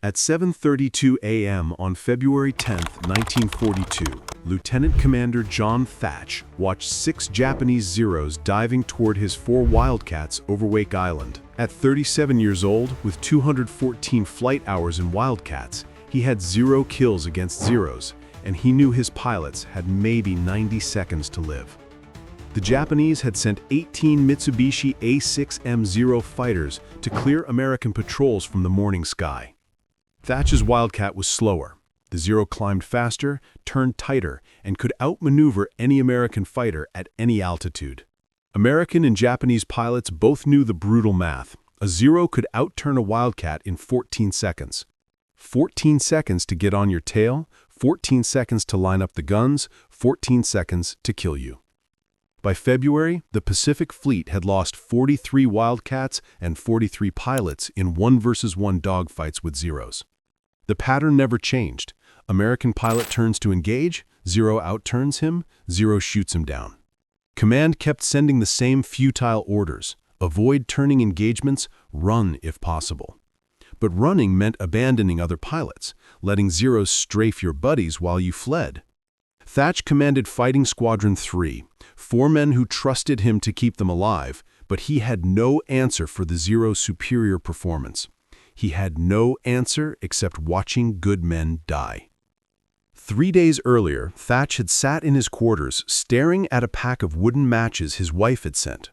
At 7:32 a.m. on February 10, 1942, Lieutenant Commander John Thach watched 6 Japanese Zeros diving toward his 4 Wildcats over Wake Island. At 37 years old, with 214 flight hours in Wildcats, he had 0 kills against Zeros, and he knew his pilots had maybe 90 seconds to live. The Japanese had sent 18 Mitsubishi A6M0 fighters to clear American patrols from the morning sky. Thach's Wildcat was slower. The Zero climbed faster, turned tighter, and could outmaneuver any American fighter at any altitude. American and Japanese pilots both knew the brutal math. A Zero could outturn a Wildcat in 14 seconds. 14 seconds to get on your tail, 14 seconds to line up the guns, 14 seconds to kill you. By February, the Pacific Fleet had lost 43 Wildcats and 43 pilots in 1-versus-1 dogfights with Zeros. The pattern never changed. American pilot turns to engage, Zero outturns him, Zero shoots him down. Command kept sending the same futile orders: avoid turning engagements, run if possible. But running meant abandoning other pilots, letting Zeros strafe your buddies while you fled. Thach commanded Fighting Squadron 3, 4 men who trusted him to keep them alive, but he had no answer for the Zero's superior performance. He had no answer except watching good men die. 3 days earlier, Thach had sat in his quarters staring at a pack of wooden matches his wife had sent.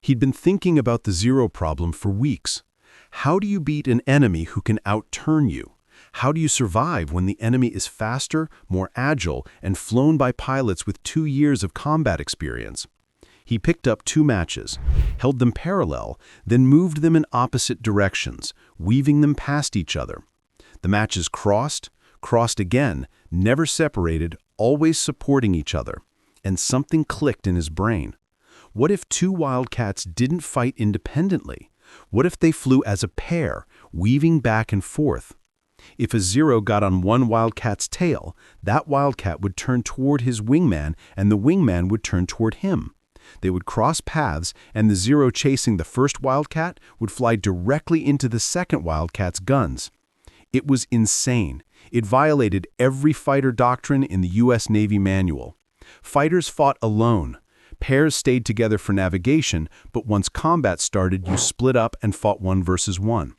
He'd been thinking about the Zero problem for weeks. How do you beat an enemy who can outturn you? How do you survive when the enemy is faster, more agile, and flown by pilots with 2 years of combat experience? He picked up 2 matches, held them parallel, then moved them in opposite directions, weaving them past each other. The matches crossed, crossed again, never separated, always supporting each other. And something clicked in his brain. What if 2 Wildcats didn't fight independently? What if they flew as a pair, weaving back and forth? If a Zero got on one Wildcat's tail, that Wildcat would turn toward his wingman, and the wingman would turn toward him. They would cross paths, and the Zero chasing the first Wildcat would fly directly into the second Wildcat's guns. It was insane. It violated every fighter doctrine in the U.S. Navy manual. Fighters fought alone. Pairs stayed together for navigation, but once combat started, you split up and fought 1-versus-1.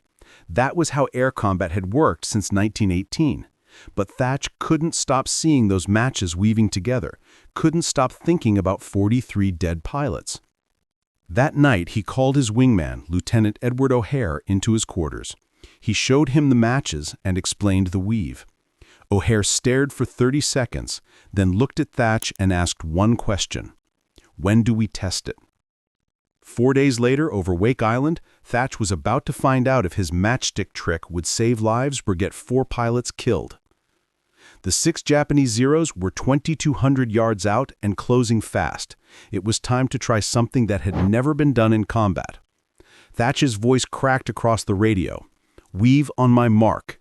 That was how air combat had worked since 1918. But Thach couldn't stop seeing those matches weaving together, couldn't stop thinking about 43 dead pilots. That night, he called his wingman, Lieutenant Edward O'Hare, into his quarters. He showed him the matches and explained the weave. O'Hare stared for 30 seconds, then looked at Thach and asked one question: when do we test it? 4 days later, over Wake Island, Thach was about to find out if his matchstick trick would save lives or get 4 pilots killed. The 6 Japanese Zeros were 2,200 yards out and closing fast. It was time to try something that had never been done in combat. Thach's voice cracked across the radio. "Weave on my mark."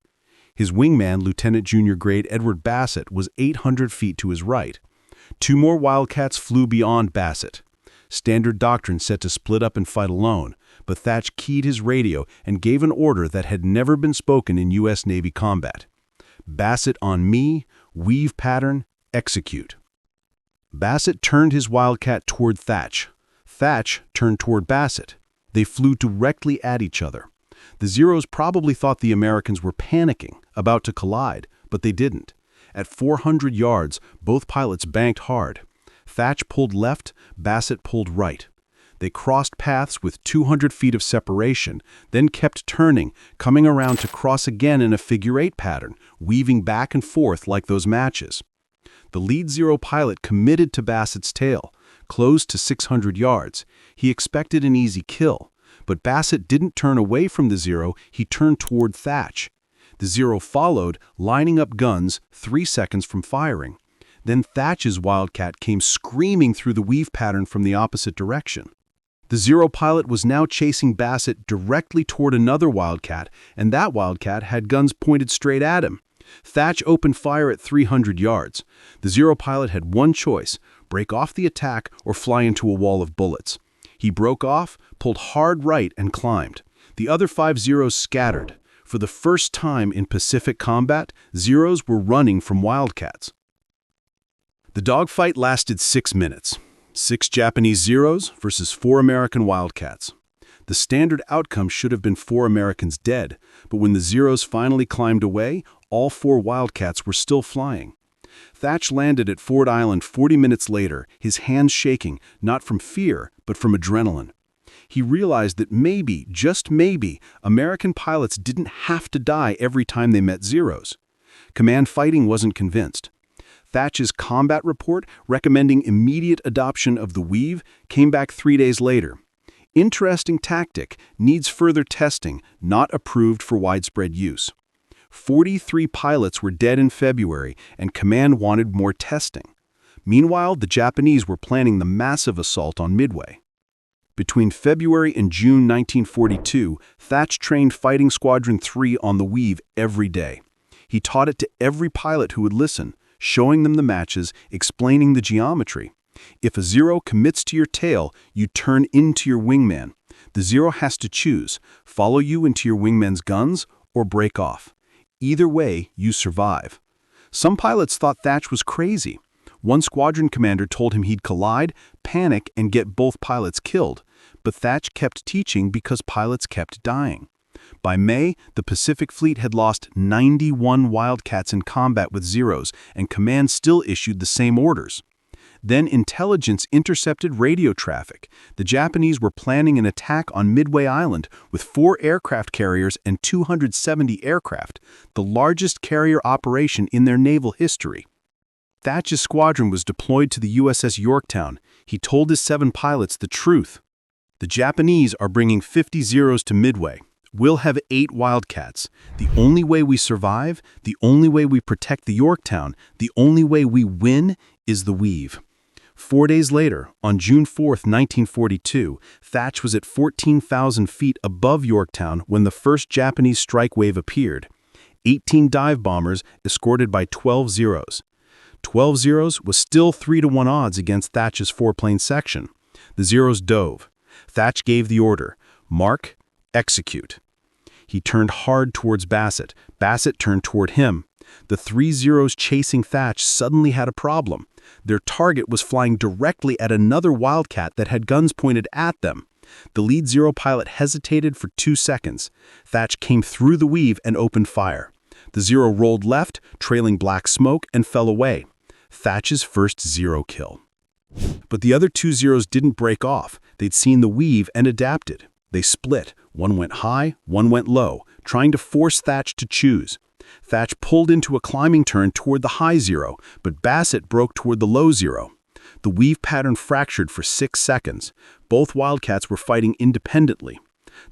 His wingman, Lieutenant Junior Grade Edward Bassett, was 800 feet to his right. 2 more Wildcats flew beyond Bassett. Standard doctrine said to split up and fight alone, but Thach keyed his radio and gave an order that had never been spoken in U.S. Navy combat. "Bassett on me, weave pattern, execute." Bassett turned his Wildcat toward Thach. Thach turned toward Bassett. They flew directly at each other. The Zeros probably thought the Americans were panicking, about to collide, but they didn't. At 400 yards, both pilots banked hard. Thach pulled left, Bassett pulled right. They crossed paths with 200 feet of separation, then kept turning, coming around to cross again in a figure-8 pattern, weaving back and forth like those matches. The lead Zero pilot committed to Bassett's tail, closed to 600 yards. He expected an easy kill, but Bassett didn't turn away from the Zero, he turned toward Thach. The Zero followed, lining up guns 3 seconds from firing. Then Thach's Wildcat came screaming through the weave pattern from the opposite direction. The Zero pilot was now chasing Bassett directly toward another Wildcat, and that Wildcat had guns pointed straight at him. Thach opened fire at 300 yards. The Zero pilot had one choice: break off the attack or fly into a wall of bullets. He broke off, pulled hard right, and climbed. The other 5 Zeros scattered. For the first time in Pacific combat, Zeros were running from Wildcats. The dogfight lasted 6 minutes. 6 Japanese Zeros versus 4 American Wildcats. The standard outcome should have been 4 Americans dead, but when the Zeros finally climbed away, all 4 Wildcats were still flying. Thach landed at Ford Island 40 minutes later, his hands shaking, not from fear, but from adrenaline. He realized that maybe, just maybe, American pilots didn't have to die every time they met Zeros. Command Fighting wasn't convinced. Thach's combat report recommending immediate adoption of the Weave came back 3 days later. Interesting tactic, needs further testing, not approved for widespread use. 43 pilots were dead in February, and Command wanted more testing. Meanwhile, the Japanese were planning the massive assault on Midway. Between February and June 1942, Thach trained Fighting Squadron 3 on the Weave every day. He taught it to every pilot who would listen, showing them the matches, explaining the geometry. If a Zero commits to your tail, you turn into your wingman. The Zero has to choose, follow you into your wingman's guns or break off. Either way, you survive. Some pilots thought Thach was crazy. One squadron commander told him he'd collide, panic, and get both pilots killed. But Thach kept teaching because pilots kept dying. By May, the Pacific Fleet had lost 91 Wildcats in combat with Zeros, and Command still issued the same orders. Then intelligence intercepted radio traffic. The Japanese were planning an attack on Midway Island with 4 aircraft carriers and 270 aircraft, the largest carrier operation in their naval history. Thach's squadron was deployed to the USS Yorktown. He told his 7 pilots the truth. The Japanese are bringing 50 Zeros to Midway. We'll have 8 Wildcats. The only way we survive, the only way we protect the Yorktown, the only way we win is the Weave. 4 days later, on June 4, 1942, Thach was at 14,000 feet above Yorktown when the first Japanese strike wave appeared. 18 dive bombers escorted by 12 Zeros. 12 Zeros was still 3-to-1 odds against Thach's 4-plane section. The Zeros dove. Thach gave the order, mark, execute. He turned hard towards Bassett. Bassett turned toward him. The 3 Zeros chasing Thach suddenly had a problem. Their target was flying directly at another Wildcat that had guns pointed at them. The lead Zero pilot hesitated for 2 seconds. Thach came through the Weave and opened fire. The Zero rolled left, trailing black smoke, and fell away. Thach's first Zero kill. But the other 2 Zeros didn't break off. They'd seen the Weave and adapted. They split. One went high, one went low, trying to force Thach to choose. Thach pulled into a climbing turn toward the high Zero, but Bassett broke toward the low Zero. The Weave pattern fractured for 6 seconds. Both Wildcats were fighting independently.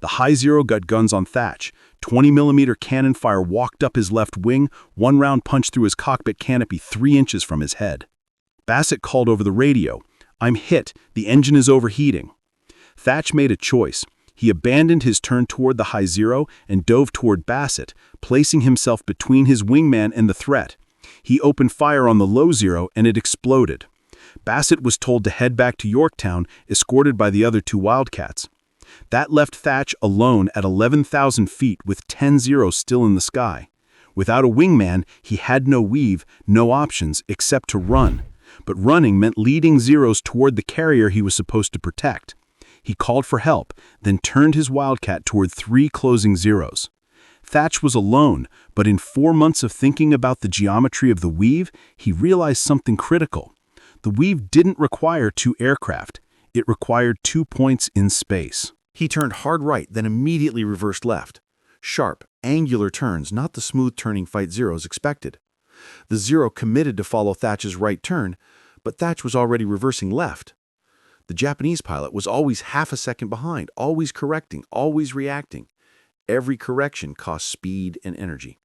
The high Zero got guns on Thach. 20mm cannon fire walked up his left wing, 1 round punched through his cockpit canopy 3 inches from his head. Bassett called over the radio, "I'm hit, the engine is overheating." Thach made a choice. He abandoned his turn toward the high Zero and dove toward Bassett, placing himself between his wingman and the threat. He opened fire on the low Zero and it exploded. Bassett was told to head back to Yorktown, escorted by the other 2 Wildcats. That left Thach alone at 11,000 feet with 10 Zeros still in the sky. Without a wingman, he had no Weave, no options except to run. But running meant leading Zeros toward the carrier he was supposed to protect. He called for help, then turned his Wildcat toward 3 closing Zeros. Thach was alone, but in 4 months of thinking about the geometry of the Weave, he realized something critical. The Weave didn't require 2 aircraft. It required 2 points in space. He turned hard right, then immediately reversed left. Sharp, angular turns, not the smooth turning fight Zeros expected. The Zero committed to follow Thach's right turn, but Thach was already reversing left. The Japanese pilot was always half a second behind, always correcting, always reacting. Every correction cost speed and energy.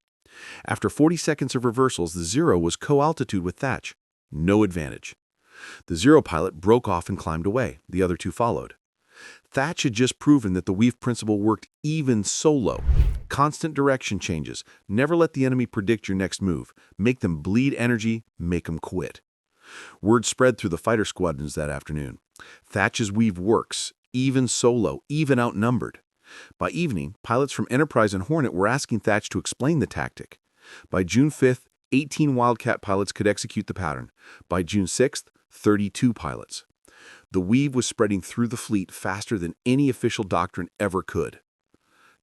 After 40 seconds of reversals, the Zero was co-altitude with Thach. No advantage. The Zero pilot broke off and climbed away. The other 2 followed. Thach had just proven that the Weave principle worked even solo. Constant direction changes. Never let the enemy predict your next move. Make them bleed energy, make them quit. Word spread through the fighter squadrons that afternoon. Thach's Weave works, even solo, even outnumbered. By evening, pilots from Enterprise and Hornet were asking Thach to explain the tactic. By June 5th, 18 Wildcat pilots could execute the pattern. By June 6th, 32 pilots. The Weave was spreading through the fleet faster than any official doctrine ever could.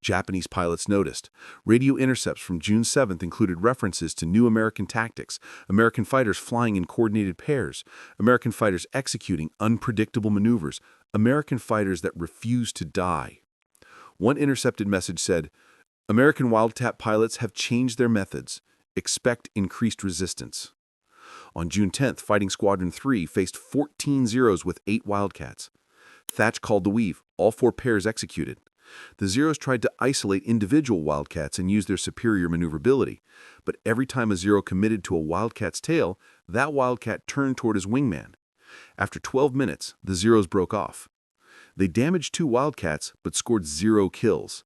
Japanese pilots noticed. Radio intercepts from June 7th included references to new American tactics, American fighters flying in coordinated pairs, American fighters executing unpredictable maneuvers, American fighters that refused to die. One intercepted message said, "American Wildcat pilots have changed their methods. Expect increased resistance." On June 10th, Fighting Squadron 3 faced 14 Zeros with 8 Wildcats. Thach called the Weave, all 4 pairs executed. The Zeros tried to isolate individual Wildcats and use their superior maneuverability, but every time a Zero committed to a Wildcat's tail, that Wildcat turned toward his wingman. After 12 minutes, the Zeros broke off. They damaged 2 Wildcats, but scored 0 kills.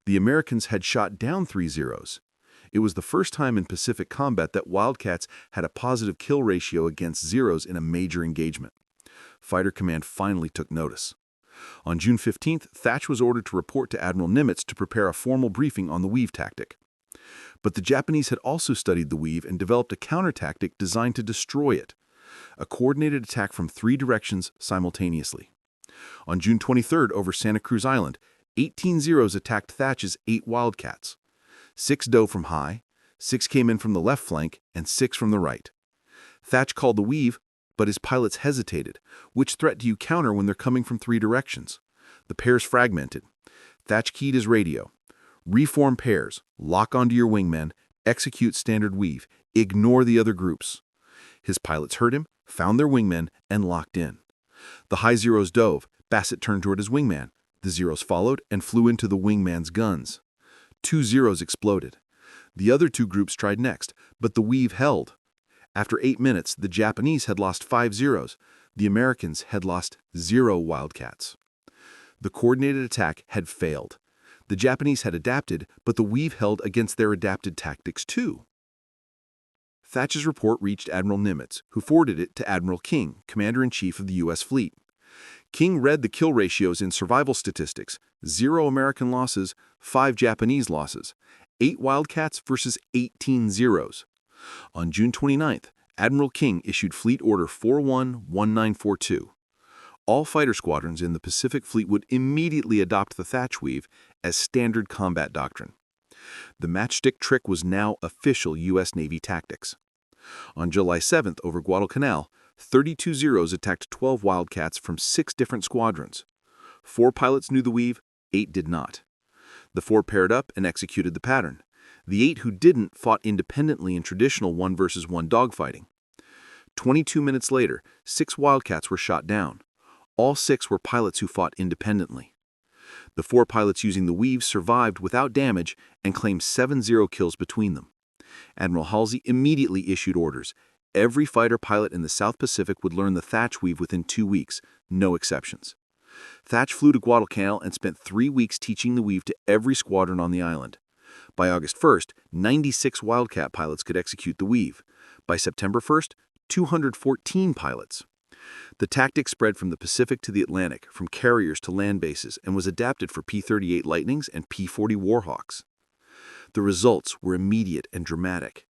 The Americans had shot down 3 Zeros. It was the first time in Pacific combat that Wildcats had a positive kill ratio against Zeros in a major engagement. Fighter Command finally took notice. On June 15th, Thach was ordered to report to Admiral Nimitz to prepare a formal briefing on the Weave tactic. But the Japanese had also studied the Weave and developed a counter-tactic designed to destroy it. A coordinated attack from 3 directions simultaneously. On June 23rd, over Santa Cruz Island, 18 Zeros attacked Thach's 8 Wildcats. 6 dove from high, 6 came in from the left flank, and 6 from the right. Thach called the Weave, but his pilots hesitated. Which threat do you counter when they're coming from 3 directions? The pairs fragmented. Thach keyed his radio. Reform pairs, lock onto your wingmen, execute standard Weave, ignore the other groups. His pilots heard him, found their wingmen, and locked in. The high Zeros dove. Bassett turned toward his wingman. The Zeros followed and flew into the wingman's guns. 2 Zeros exploded. The other 2 groups tried next, but the Weave held. After 8 minutes, the Japanese had lost 5 Zeros. The Americans had lost 0 Wildcats. The coordinated attack had failed. The Japanese had adapted, but the Weave held against their adapted tactics too. Thach's report reached Admiral Nimitz, who forwarded it to Admiral King, Commander-in-Chief of the U.S. Fleet. King read the kill ratios in survival statistics: 0 American losses, 5 Japanese losses, 8 Wildcats versus 18 Zeros. On June 29th, Admiral King issued Fleet Order 411942. All fighter squadrons in the Pacific Fleet would immediately adopt the Thach Weave as standard combat doctrine. The matchstick trick was now official U.S. Navy tactics. On July 7th, over Guadalcanal, 32 Zeros attacked 12 Wildcats from 6 different squadrons. 4 pilots knew the Weave, 8 did not. The 4 paired up and executed the pattern. The 8 who didn't fought independently in traditional 1 versus 1 dogfighting. 22 minutes later, 6 Wildcats were shot down. All 6 were pilots who fought independently. The 4 pilots using the Weave survived without damage and claimed 7-0 kills between them. Admiral Halsey immediately issued orders. Every fighter pilot in the South Pacific would learn the Thach Weave within 2 weeks, no exceptions. Thach flew to Guadalcanal and spent 3 weeks teaching the Weave to every squadron on the island. By August 1st, 96 Wildcat pilots could execute the Weave. By September 1st, 214 pilots. The tactic spread from the Pacific to the Atlantic, from carriers to land bases, and was adapted for P-38 Lightnings and P-40 Warhawks. The results were immediate and dramatic.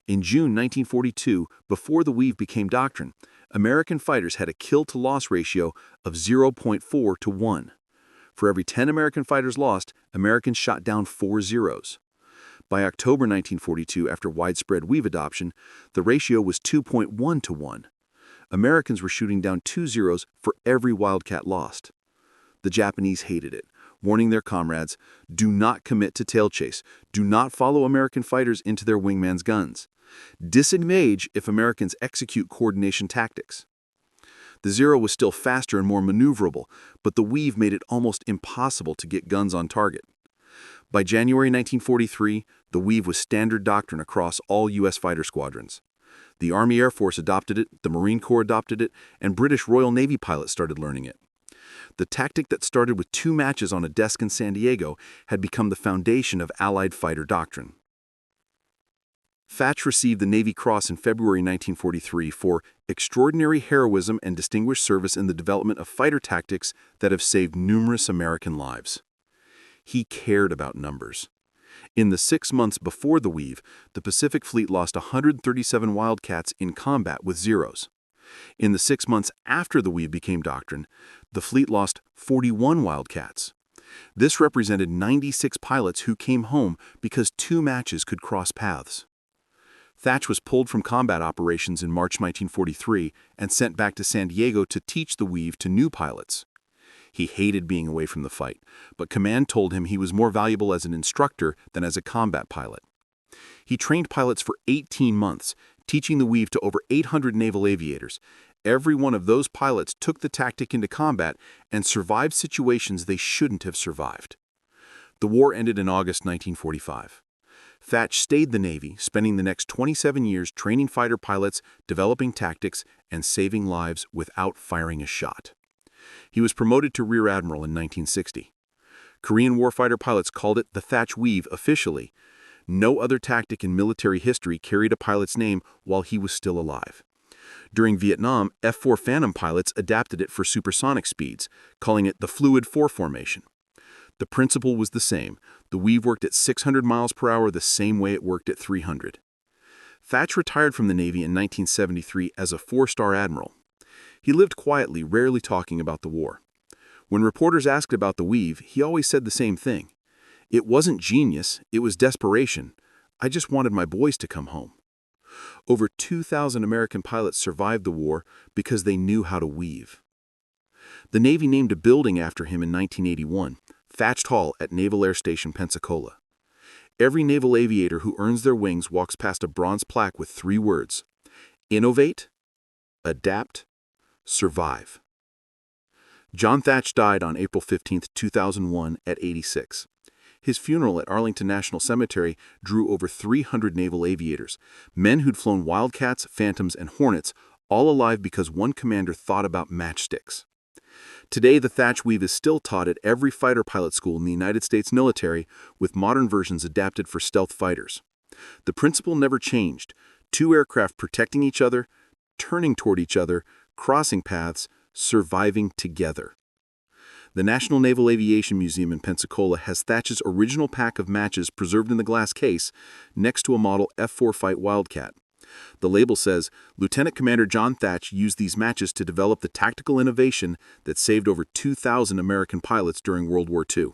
In June 1942, before the Weave became doctrine, American fighters had a kill-to-loss ratio of 0.4 to 1. For every 10 American fighters lost, Americans shot down 4 Zeros. By October 1942, after widespread Weave adoption, the ratio was 2.1 to 1. Americans were shooting down 2 Zeros for every Wildcat lost. The Japanese hated it, warning their comrades, "Do not commit to tail chase. Do not follow American fighters into their wingman's guns. Disengage if Americans execute coordination tactics." The Zero was still faster and more maneuverable, but the Weave made it almost impossible to get guns on target. By January 1943, the Weave was standard doctrine across all U.S. fighter squadrons. The Army Air Force adopted it, the Marine Corps adopted it, and British Royal Navy pilots started learning it. The tactic that started with 2 matches on a desk in San Diego had become the foundation of Allied fighter doctrine. Thach received the Navy Cross in February 1943 for extraordinary heroism and distinguished service in the development of fighter tactics that have saved numerous American lives. He cared about numbers. In the 6 months before the Weave, the Pacific Fleet lost 137 Wildcats in combat with Zeros. In the 6 months after the Weave became doctrine, the fleet lost 41 Wildcats. This represented 96 pilots who came home because 2 matches could cross paths. Thach was pulled from combat operations in March 1943 and sent back to San Diego to teach the Weave to new pilots. He hated being away from the fight, but command told him he was more valuable as an instructor than as a combat pilot. He trained pilots for 18 months, teaching the Weave to over 800 naval aviators. Every one of those pilots took the tactic into combat and survived situations they shouldn't have survived. The war ended in August 1945. Thach stayed the Navy, spending the next 27 years training fighter pilots, developing tactics, and saving lives without firing a shot. He was promoted to Rear Admiral in 1960. Korean warfighter pilots called it the Thach Weave officially. No other tactic in military history carried a pilot's name while he was still alive. During Vietnam, F-4 Phantom pilots adapted it for supersonic speeds, calling it the Fluid 4 formation. The principle was the same. The Weave worked at 600 miles per hour the same way it worked at 300. Thach retired from the Navy in 1973 as a 4-star admiral. He lived quietly, rarely talking about the war. When reporters asked about the Weave, he always said the same thing. It wasn't genius, it was desperation. I just wanted my boys to come home. Over 2,000 American pilots survived the war because they knew how to weave. The Navy named a building after him in 1981, Thatched Hall at Naval Air Station Pensacola. Every naval aviator who earns their wings walks past a bronze plaque with 3 words: innovate, adapt, survive. John Thach died on April 15, 2001 at 86. His funeral at Arlington National Cemetery drew over 300 naval aviators, men who'd flown Wildcats, Phantoms, and Hornets, all alive because one commander thought about matchsticks. Today, the Thach Weave is still taught at every fighter pilot school in the United States military, with modern versions adapted for stealth fighters. The principle never changed: 2 aircraft protecting each other, turning toward each other, crossing paths, surviving together. The National Naval Aviation Museum in Pensacola has Thach's original pack of matches preserved in the glass case next to a model F-4 Fight Wildcat. The label says, Lieutenant Commander John Thach used these matches to develop the tactical innovation that saved over 2,000 American pilots during World War II.